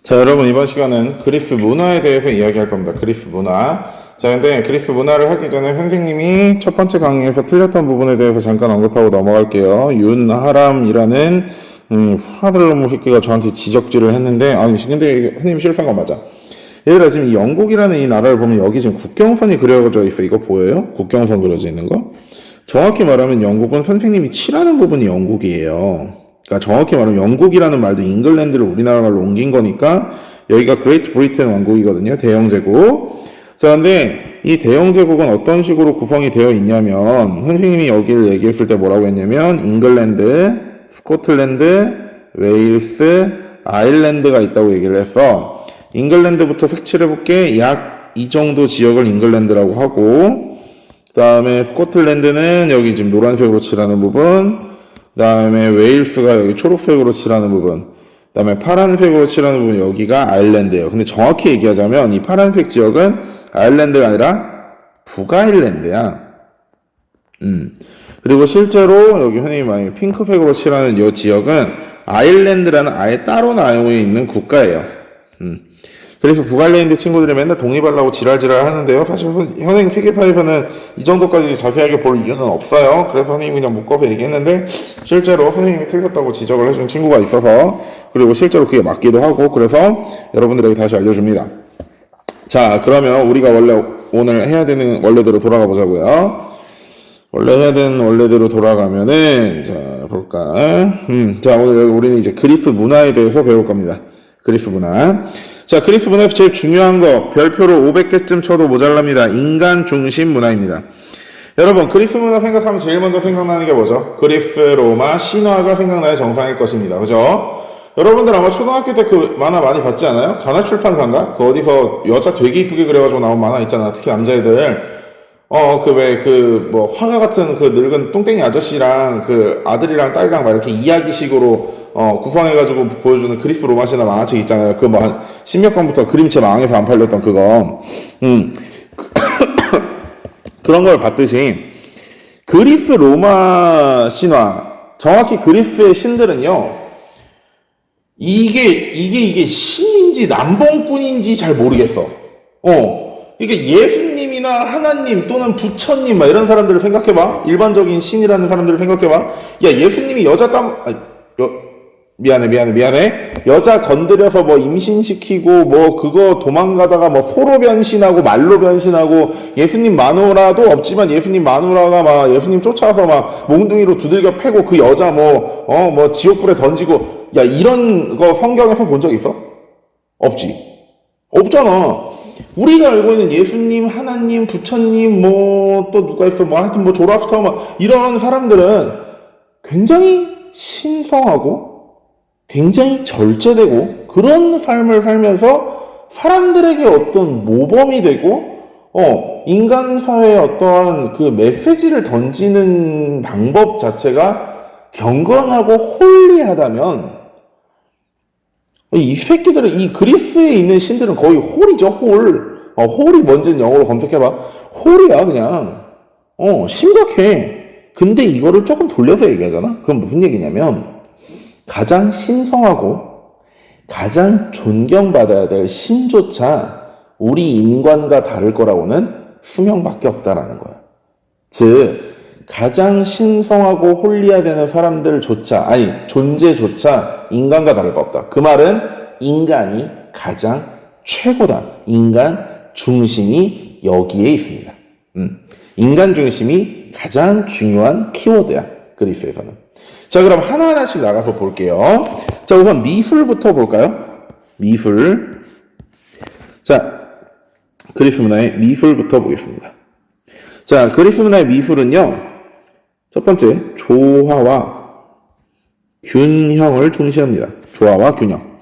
자, 여러분, 이번 시간은 그리스 문화에 대해서 이야기할 겁니다. 그리스 문화. 자, 근데 그리스 문화를 하기 전에 선생님이 첫 번째 강의에서 틀렸던 부분에 대해서 잠깐 언급하고 넘어갈게요. 윤하람이라는 후라들놈 새끼가 저한테 지적질을 했는데, 아니 근데 선생님 실수한 거 맞아. 얘들아, 지금 이 영국이라는 이 나라를 보면 여기 지금 국경선이 그려져 있어. 이거 보여요? 국경선 그려져 있는 거? 정확히 말하면 영국은 선생님이 칠하는 부분이 영국이에요. 그러니까 정확히 말하면 영국이라는 말도 잉글랜드를 우리나라 말로 옮긴 거니까 여기가 그레이트 브리튼 왕국이거든요. 대영제국. 자, 근데 이 대영제국은 어떤 식으로 구성이 되어 있냐면 선생님이 여기를 얘기했을 때 뭐라고 했냐면 잉글랜드, 스코틀랜드, 웨일스, 아일랜드가 있다고 얘기를 했어. 잉글랜드부터 색칠해 볼게. 약 이 정도 지역을 잉글랜드라고 하고, 그 다음에 스코틀랜드는 여기 지금 노란색으로 칠하는 부분, 그 다음에 웨일스가 여기 초록색으로 칠하는 부분, 그 다음에 파란색으로 칠하는 부분, 여기가 아일랜드예요. 근데 정확히 얘기하자면 이 파란색 지역은 아일랜드가 아니라 북아일랜드야. 그리고 실제로 여기 선생님이 만약에 핑크색으로 칠하는 이 지역은 아일랜드라는 아예 따로 나와 있는 국가예요. 그래서 북아일랜드 친구들이 맨날 독립하려고 지랄지랄 하는데요. 사실 현행 세계사에서는 이 정도까지 자세하게 볼 이유는 없어요. 그래서 선생님이 그냥 묶어서 얘기했는데 실제로 선생님이 틀렸다고 지적을 해준 친구가 있어서, 그리고 실제로 그게 맞기도 하고, 그래서 여러분들에게 다시 알려줍니다. 자, 그러면 우리가 원래 오늘 해야 되는 원래대로 돌아가 보자고요. 원래 해야 되는 원래대로 돌아가면은, 자, 볼까. 자, 오늘 우리는 이제 그리스 문화에 대해서 배울 겁니다. 그리스 문화. 자, 그리스 문화에서 제일 중요한 거, 별표로 500개쯤 쳐도 모자랍니다. 인간 중심 문화입니다. 여러분, 그리스 문화 생각하면 제일 먼저 생각나는 게 뭐죠? 그리스, 로마, 신화가 생각나야 정상일 것입니다. 그죠? 여러분들 아마 초등학교 때 그 만화 많이 봤지 않아요? 가나출판사인가? 그 어디서 여자 되게 이쁘게 그려가지고 나온 만화 있잖아. 특히 남자애들. 화가 같은 그 늙은 똥땡이 아저씨랑 그 아들이랑 딸이랑 막 이렇게 이야기식으로 구성해가지고 보여주는 그리스 로마 신화 만화책 있잖아요. 그 뭐 한 10몇 권부터 그림체 망해서 안 팔렸던 그거. 그런 걸 봤듯이 그리스 로마 신화, 정확히 그리스의 신들은요, 이게 신인지 남봉꾼인지 잘 모르겠어. 이게 예수님이나 하나님 또는 부처님 막 이런 사람들을 생각해봐. 일반적인 신이라는 사람들을 생각해봐. 야, 예수님이 미안해. 여자 건드려서 뭐 임신시키고 뭐 그거 도망가다가 뭐 소로 변신하고 말로 변신하고, 예수님 마누라도 없지만 예수님 마누라가 막 예수님 쫓아서 막 몽둥이로 두들겨 패고 그 여자 뭐 지옥불에 던지고, 야, 이런 거 성경에서 본 적 있어? 없지. 없잖아. 우리가 알고 있는 예수님, 하나님, 부처님, 뭐 또 누가 있어, 뭐 하여튼 뭐 조라스터 막 이런 사람들은 굉장히 신성하고 굉장히 절제되고 그런 삶을 살면서 사람들에게 어떤 모범이 되고, 인간 사회에 어떠한 그 메시지를 던지는 방법 자체가 경건하고 홀리하다면, 이 새끼들은, 이 그리스에 있는 신들은 거의 홀이죠, 홀. 홀이 뭔지는 영어로 검색해봐. 홀이야, 그냥. 심각해. 근데 이거를 조금 돌려서 얘기하잖아? 그럼 무슨 얘기냐면, 가장 신성하고 가장 존경받아야 될 신조차 우리 인간과 다를 거라고는 수명밖에 없다라는 거야. 즉, 가장 신성하고 홀리해야 사람들조차, 존재조차 인간과 다를 거 없다. 그 말은 인간이 가장 최고다. 인간 중심이 여기에 있습니다. 인간 중심이 가장 중요한 키워드야, 그리스에서는. 자, 그럼 하나하나씩 나가서 볼게요. 자, 우선 미술부터 볼까요? 미술. 자, 그리스 문화의 미술부터 보겠습니다. 자, 그리스 문화의 미술은요, 첫 번째, 조화와 균형을 중시합니다. 조화와 균형.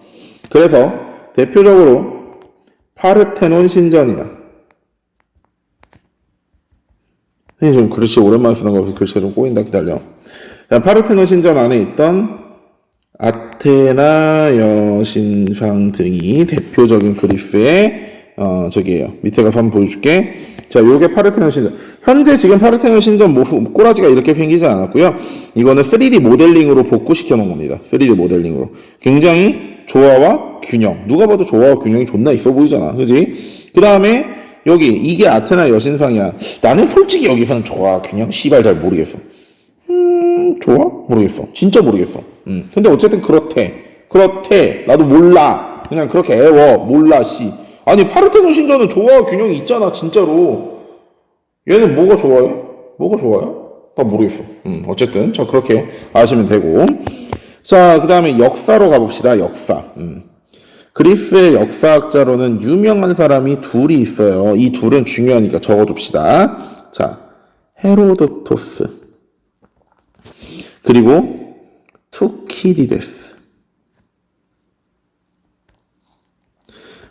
그래서 대표적으로 파르테논 신전이다. 좀 글씨 오랜만에 쓰는 거 글씨가 좀 꼬인다. 기다려. 파르테논 신전 안에 있던 아테나 여신상 등이 대표적인 그리스의 저기에요. 밑에 가서 한번 보여줄게. 자, 요게 파르테논 신전. 현재 지금 파르테논 신전 모습, 꼬라지가 이렇게 생기지 않았고요. 이거는 3D 모델링으로 복구시켜 놓은 겁니다. 3D 모델링으로. 굉장히 조화와 균형. 누가 봐도 조화와 균형이 존나 있어 보이잖아. 그지? 그 다음에 여기 이게 아테나 여신상이야. 나는 솔직히 여기서는 조화, 균형, 씨발 잘 모르겠어. 좋아? 모르겠어. 진짜 모르겠어. 근데 어쨌든 그렇대. 나도 몰라. 그냥 그렇게 애워. 몰라, 씨. 아니, 파르테논 신전은 조화와 균형이 있잖아, 진짜로. 얘는 뭐가 좋아해? 뭐가 좋아요? 나 모르겠어. 어쨌든, 자, 그렇게 아시면 되고. 자, 그 다음에 역사로 가봅시다, 역사. 그리스의 역사학자로는 유명한 사람이 둘이 있어요. 이 둘은 중요하니까 적어둡시다. 자, 헤로도토스. 그리고 투키디데스.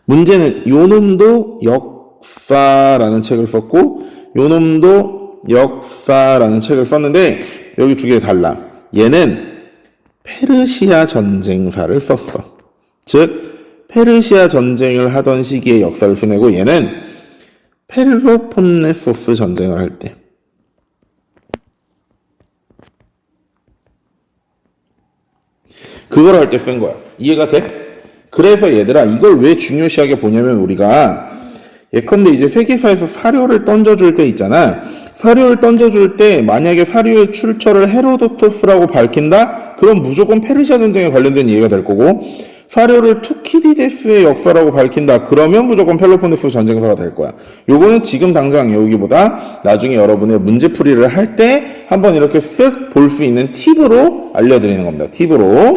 문제는 요 놈도 역사라는 책을 썼고 요 놈도 역사라는 책을 썼는데 여기 두 개 달라. 얘는 페르시아 전쟁사를 썼어. 즉 페르시아 전쟁을 하던 시기의 역사를 쓰내고 얘는 펠로폰네소스 전쟁을 할 때. 그걸 할 때 쓴 거야. 이해가 돼? 그래서 얘들아 이걸 왜 중요시하게 보냐면 우리가 예컨대 이제 세계사에서 사료를 던져줄 때 있잖아. 사료를 던져줄 때 만약에 사료의 출처를 헤로도토스라고 밝힌다? 그럼 무조건 페르시아 전쟁에 관련된 이해가 될 거고 사료를 투키디데스의 역사라고 밝힌다? 그러면 무조건 펠로폰네소스 전쟁사가 될 거야. 요거는 지금 당장 외우기보다 나중에 여러분의 문제풀이를 할 때 한번 이렇게 쓱 볼 수 있는 팁으로 알려드리는 겁니다. 팁으로.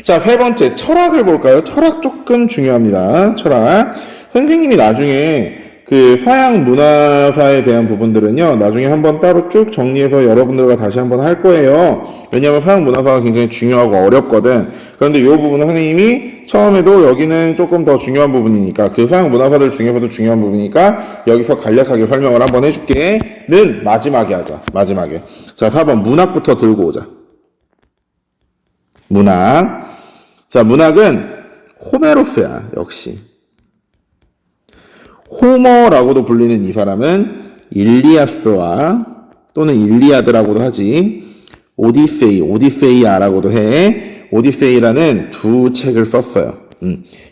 자, 세 번째 철학을 볼까요? 철학 조금 중요합니다. 철학. 선생님이 나중에 그 서양 문화사에 대한 부분들은요, 나중에 한번 따로 쭉 정리해서 여러분들과 다시 한번 할 거예요. 왜냐하면 서양 문화사가 굉장히 중요하고 어렵거든. 그런데 이 부분은 선생님이 처음에도 여기는 조금 더 중요한 부분이니까, 그 서양 문화사들 중에서도 중요한 부분이니까, 여기서 간략하게 설명을 한번 해줄게.는 마지막에 하자. 마지막에. 자, 4번 문학부터 들고 오자. 문학. 자, 문학은 호메로스야, 역시. 호머라고도 불리는 이 사람은 일리아스와 또는 일리아드라고도 하지 오디세이아라고도 해. 오디세이라는 두 책을 썼어요.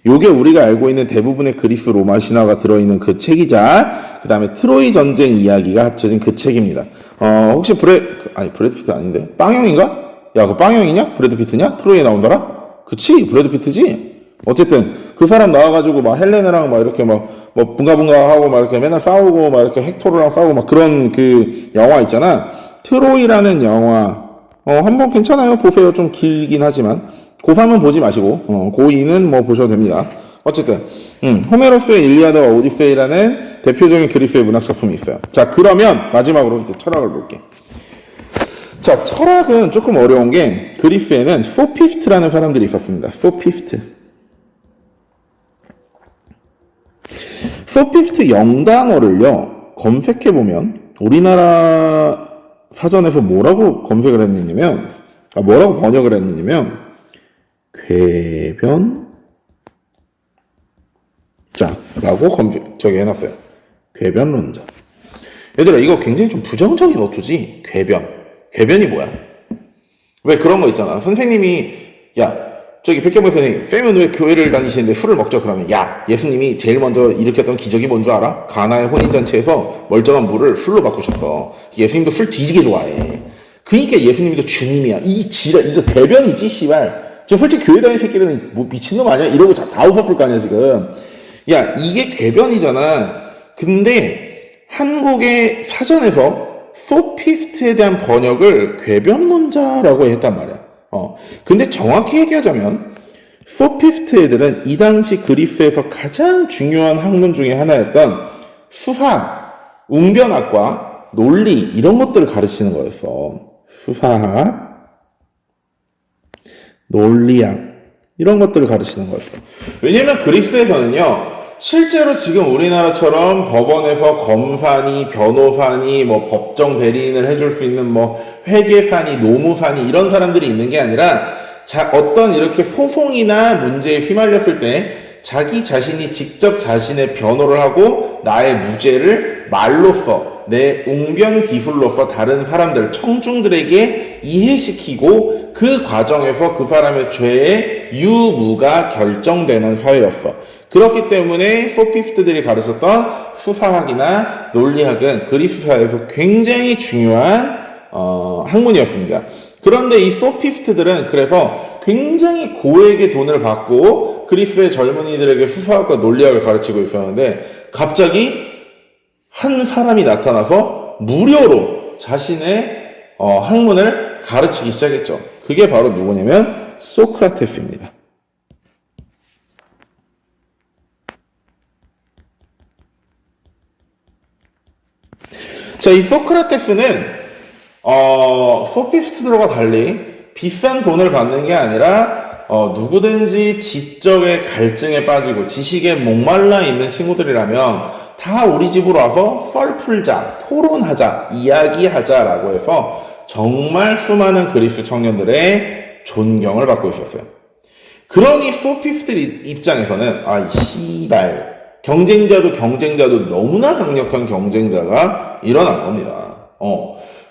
요게 우리가 알고 있는 대부분의 그리스 로마 신화가 들어있는 그 책이자 그 다음에 트로이 전쟁 이야기가 합쳐진 그 책입니다. 혹시 브래드 피트 아닌데? 빵형인가? 야, 그 빵형이냐? 브래드 피트냐? 트로이에 나온다라? 그치, 브래드 피트지? 어쨌든 그 사람 나와가지고 막 헬레나랑 막 이렇게 뭐 bunga 하고 막 이렇게 맨날 싸우고 막 이렇게 헥토르랑 싸우고 막 그런 그 영화 있잖아. 트로이라는 영화 한번 괜찮아요. 보세요. 좀 길긴 하지만 고3은 보지 마시고 고2는 뭐 보셔도 됩니다. 어쨌든 호메로스의 일리아드와 오디세이라는 대표적인 그리스의 문학 작품이 있어요. 자, 그러면 마지막으로 이제 철학을 볼게. 자, 철학은 조금 어려운 게 그리스에는 소피스트라는 사람들이 있었습니다. 소피스트 영단어를요 검색해보면 우리나라 사전에서 뭐라고 검색을 했느냐면 뭐라고 번역을 했느냐면 궤변자라고 저기 해놨어요. 궤변론자. 얘들아 이거 굉장히 좀 부정적인 어투지. 궤변이 뭐야? 왜 그런 거 있잖아. 선생님이 저기 백경배 선생님, 쌤은 왜 교회를 다니시는데 술을 먹죠? 그러면 예수님이 제일 먼저 일으켰던 기적이 뭔 줄 알아? 가나의 혼인잔치에서 멀쩡한 물을 술로 바꾸셨어. 예수님도 술 뒤지게 좋아해. 그러니까 예수님도 주님이야. 이거 궤변이지, 씨발. 지금 솔직히 교회 다니는 새끼들은 뭐 미친놈 아니야? 이러고 다 웃었을 거 아니야, 지금. 이게 궤변이잖아. 근데 한국의 사전에서 소피스트에 대한 번역을 궤변론자라고 했단 말이야. 근데 정확히 얘기하자면 소피스트 애들은 이 당시 그리스에서 가장 중요한 학문 중에 하나였던 수사, 웅변학과, 논리 이런 것들을 가르치는 거였어. 수사학, 논리학 이런 것들을 가르치는 거였어. 왜냐면 그리스에서는요 실제로 지금 우리나라처럼 법원에서 검사니 변호사니 뭐 법정 대리인을 해줄 수 있는 뭐 회계사니 노무사니 이런 사람들이 있는 게 아니라 어떤 이렇게 소송이나 문제에 휘말렸을 때 자기 자신이 직접 자신의 변호를 하고 나의 무죄를 말로써 내 웅변 기술로서 다른 사람들 청중들에게 이해시키고 그 과정에서 그 사람의 죄의 유무가 결정되는 사회였어. 그렇기 때문에 소피스트들이 가르쳤던 수사학이나 논리학은 그리스 사회에서 굉장히 중요한 학문이었습니다. 그런데 이 소피스트들은 그래서 굉장히 고액의 돈을 받고 그리스의 젊은이들에게 수사학과 논리학을 가르치고 있었는데 갑자기 한 사람이 나타나서 무료로 자신의 학문을 가르치기 시작했죠. 그게 바로 누구냐면 소크라테스입니다. 자, 이 소크라테스는 소피스트들과 달리 비싼 돈을 받는 게 아니라 누구든지 지적의 갈증에 빠지고 지식에 목말라 있는 친구들이라면 다 우리 집으로 와서 썰 풀자, 토론하자, 이야기하자라고 해서 정말 수많은 그리스 청년들의 존경을 받고 있었어요. 그러니 소피스트들 입장에서는 씨발 경쟁자도 너무나 강력한 경쟁자가 일어난 겁니다.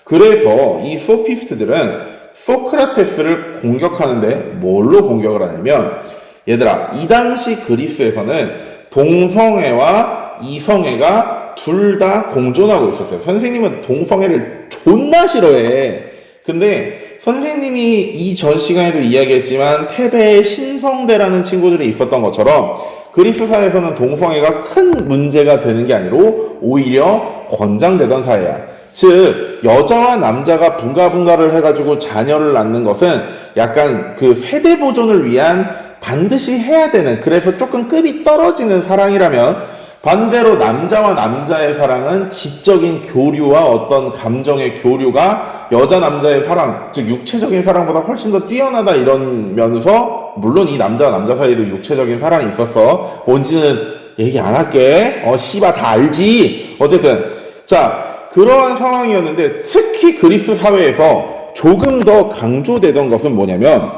그래서 이 소피스트들은 소크라테스를 공격하는데 뭘로 공격을 하냐면, 얘들아, 이 당시 그리스에서는 동성애와 이성애가 둘 다 공존하고 있었어요. 선생님은 동성애를 존나 싫어해. 근데 선생님이 이전 시간에도 이야기했지만 테베의 신성대라는 친구들이 있었던 것처럼 그리스 사회에서는 동성애가 큰 문제가 되는 게 아니고 오히려 권장되던 사회야. 즉 여자와 남자가 분가분가를 해가지고 자녀를 낳는 것은 약간 그 세대 보존을 위한 반드시 해야 되는, 그래서 조금 급이 떨어지는 사랑이라면, 반대로 남자와 남자의 사랑은 지적인 교류와 어떤 감정의 교류가 여자 남자의 사랑, 즉 육체적인 사랑보다 훨씬 더 뛰어나다 이러면서, 물론 이 남자와 남자 사이에도 육체적인 사랑이 있었어. 뭔지는 얘기 안 할게. 씨바 다 알지. 어쨌든 자, 그러한 상황이었는데, 특히 그리스 사회에서 조금 더 강조되던 것은 뭐냐면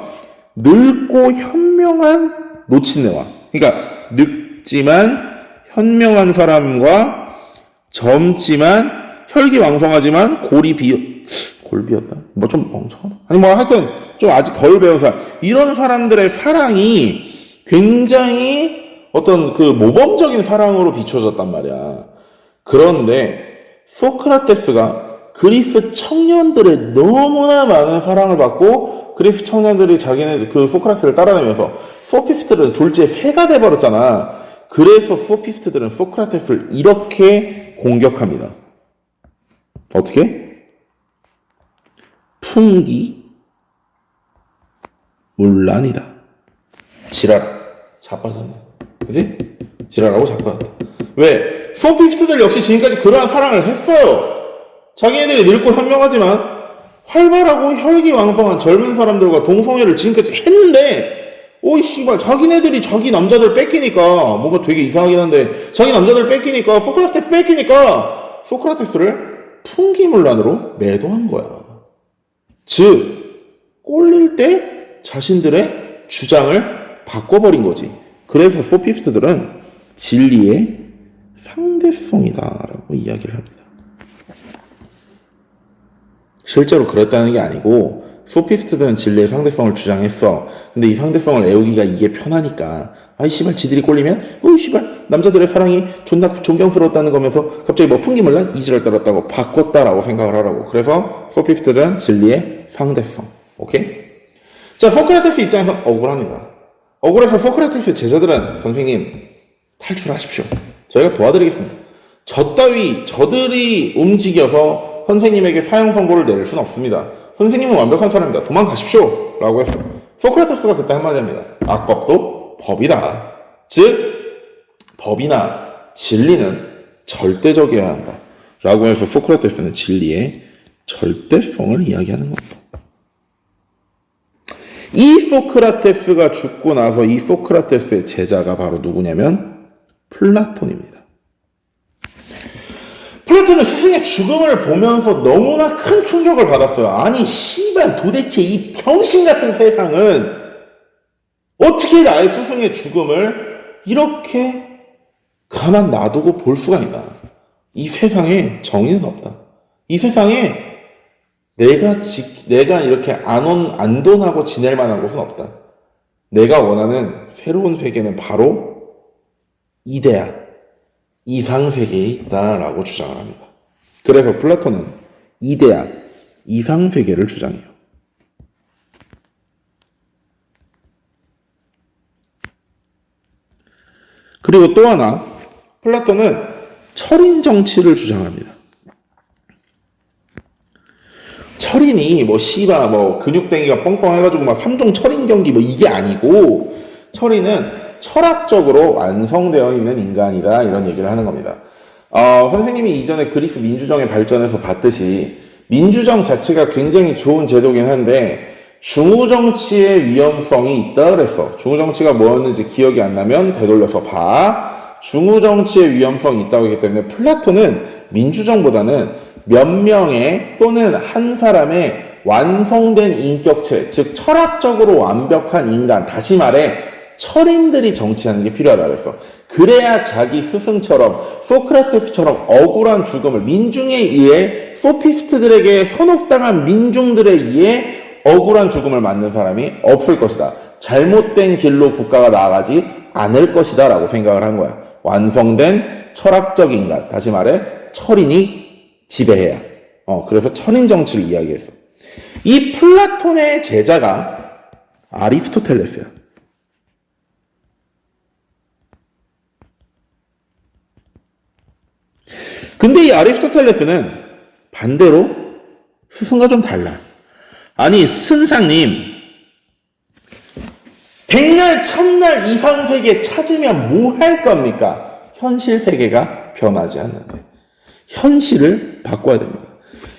늙고 현명한 노친네와, 그러니까 늙지만 현명한 사람과 젊지만 혈기왕성하지만 골비였다. 뭐 좀 멍청하다. 아니 뭐 하여튼 좀 아직 덜 배운 사람, 이런 사람들의 사랑이 굉장히 어떤 그 모범적인 사랑으로 비춰졌단 말이야. 그런데 소크라테스가 그리스 청년들의 너무나 많은 사랑을 받고 그리스 청년들이 자기네 그 소크라테스를 따라다니면서 소피스트들은 졸지에 새가 돼버렸잖아. 그래서 소피스트들은 소크라테스를 이렇게 공격합니다. 어떻게? 풍기 문란이다. 지랄. 자빠졌네. 그치? 지랄하고 자빠졌다. 왜? 소피스트들 역시 지금까지 그러한 사랑을 했어요. 자기네들이 늙고 현명하지만 활발하고 혈기왕성한 젊은 사람들과 동성애를 지금까지 했는데, 오이 씨발 자기네들이 자기 남자들 뺏기니까, 뭔가 되게 이상하긴 한데 자기 남자들 뺏기니까 소크라테스 뺏기니까 소크라테스를 풍기문란으로 매도한 거야. 즉 꼴릴 때 자신들의 주장을 바꿔버린 거지. 그래서 소피스트들은 진리의 상대성이다라고 이야기를 합니다. 실제로 그랬다는 게 아니고 소피스트들은 진리의 상대성을 주장했어. 근데 이 상대성을 애우기가 이게 편하니까, 아이 씨발 지들이 꼴리면 씨발 남자들의 사랑이 존나 존경스러웠다는 거면서 갑자기 뭐 풍기물란 이지랄 떨었다고 바꿨다라고 생각을 하라고. 그래서 소피스트들은 진리의 상대성. 오케이? 자, 소크라테스 입장에서 억울합니다. 억울해서 소크라테스 제자들은 선생님 탈출하십시오. 저희가 도와드리겠습니다. 저들이 움직여서 선생님에게 사형 선고를 내릴 수는 없습니다. 선생님은 완벽한 사람입니다. 도망가십시오. 라고 했어. 소크라테스가 그때 한마디 합니다. 악법도 법이다. 즉 법이나 진리는 절대적이어야 한다. 라고 해서 소크라테스는 진리의 절대성을 이야기하는 겁니다. 이 소크라테스가 죽고 나서 이 소크라테스의 제자가 바로 누구냐면 플라톤입니다. 플라톤은 스승의 죽음을 보면서 너무나 큰 충격을 받았어요. 아니 씨발 도대체 이 병신 같은 세상은 어떻게 나의 스승의 죽음을 이렇게 가만 놔두고 볼 수가 있나. 이 세상에 정의는 없다. 이 세상에 내가 이렇게 안돈하고 지낼 만한 곳은 없다. 내가 원하는 새로운 세계는 바로 이데아, 이상세계에 있다라고 주장을 합니다. 그래서 플라톤은 이데아, 이상세계를 주장해요. 그리고 또 하나, 플라톤은 철인 정치를 주장합니다. 철인이 근육댕이가 뻥뻥해가지고 막 3종 철인 경기 이게 아니고, 철인은 철학적으로 완성되어 있는 인간이다, 이런 얘기를 하는 겁니다. 선생님이 이전에 그리스 민주정의 발전에서 봤듯이 민주정 자체가 굉장히 좋은 제도긴 한데 중우정치의 위험성이 있다 그랬어. 중우정치가 뭐였는지 기억이 안 나면 되돌려서 봐. 중우정치의 위험성이 있다고 했기 때문에 플라톤은 민주정보다는 몇 명의 또는 한 사람의 완성된 인격체, 즉 철학적으로 완벽한 인간, 다시 말해 철인들이 정치하는 게 필요하다 그랬어. 그래야 자기 스승처럼 소크라테스처럼 억울한 죽음을 민중에 의해 소피스트들에게 현혹당한 민중들에 의해 억울한 죽음을 맞는 사람이 없을 것이다. 잘못된 길로 국가가 나아가지 않을 것이다 라고 생각을 한 거야. 완성된 철학적 인간, 다시 말해 철인이 지배해야. 그래서 철인 정치를 이야기했어. 이 플라톤의 제자가 아리스토텔레스야. 근데 이 아리스토텔레스는 반대로 스승과 좀 달라. 아니, 선생님, 백날 천날 이상 세계 찾으면 뭐 할 겁니까? 현실 세계가 변하지 않는데 현실을 바꿔야 됩니다.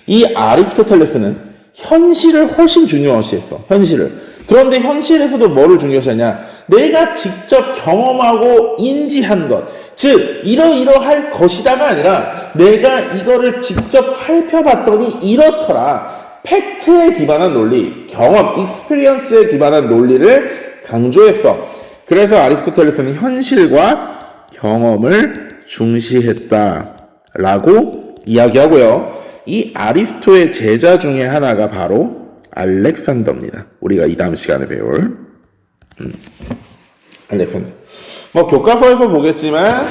이 아리스토텔레스는 현실을 훨씬 중요시했어. 현실을. 그런데 현실에서도 뭐를 중요시하냐? 내가 직접 경험하고 인지한 것, 즉 이러이러할 것이다가 아니라 내가 이거를 직접 살펴봤더니 이렇더라. 팩트에 기반한 논리, 경험, 익스피리언스에 기반한 논리를 강조했어. 그래서 아리스토텔레스는 현실과 경험을 중시했다라고 이야기하고요. 이 아리스토의 제자 중에 하나가 바로 알렉산더입니다. 우리가 이 다음 시간에 배울 알렉산더. 교과서에서 보겠지만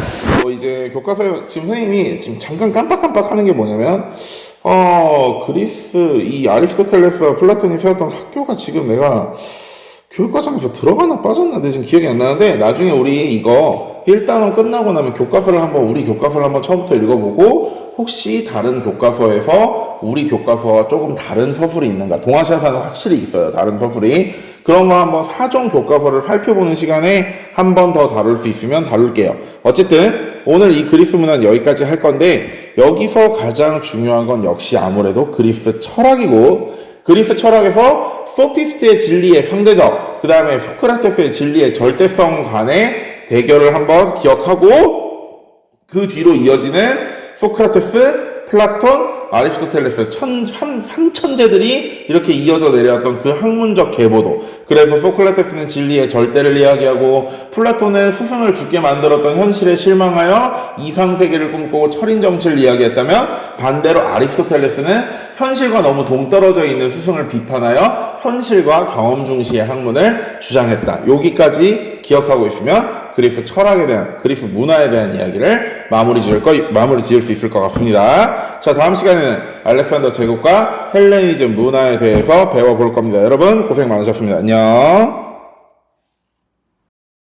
이제 교과서에 지금 선생님이 지금 잠깐 깜빡깜빡 하는 게 뭐냐면 그리스 이 아리스토텔레스와 플라톤이 세웠던 학교가 지금 내가 교육과정에서 들어가나 빠졌나 내 지금 기억이 안 나는데 나중에 우리 이거 1단원 끝나고 나면 우리 교과서를 한번 처음부터 읽어보고 혹시 다른 교과서에서 우리 교과서와 조금 다른 서술이 있는가, 동아시아사는 확실히 있어요, 다른 서술이. 그런 거 한번 사전 교과서를 살펴보는 시간에 한 번 더 다룰 수 있으면 다룰게요. 어쨌든 오늘 이 그리스 문화는 여기까지 할 건데 여기서 가장 중요한 건 역시 아무래도 그리스 철학이고, 그리스 철학에서 소피스트의 진리의 상대적, 그 다음에 소크라테스의 진리의 절대성 간의 대결을 한번 기억하고 그 뒤로 이어지는 소크라테스, 플라톤, 아리스토텔레스 삼천재들이 이렇게 이어져 내려왔던 그 학문적 계보도. 그래서 소크라테스는 진리의 절대를 이야기하고 플라톤은 스승을 죽게 만들었던 현실에 실망하여 이상세계를 꿈꾸고 철인정치를 이야기했다면 반대로 아리스토텔레스는 현실과 너무 동떨어져 있는 스승을 비판하여 현실과 경험 중시의 학문을 주장했다. 여기까지 기억하고 있으면 그리스 철학에 대한, 그리스 문화에 대한 이야기를 마무리 지을 수 있을 것 같습니다. 자, 다음 시간에는 알렉산더 제국과 헬레니즘 문화에 대해서 배워볼 겁니다. 여러분 고생 많으셨습니다. 안녕.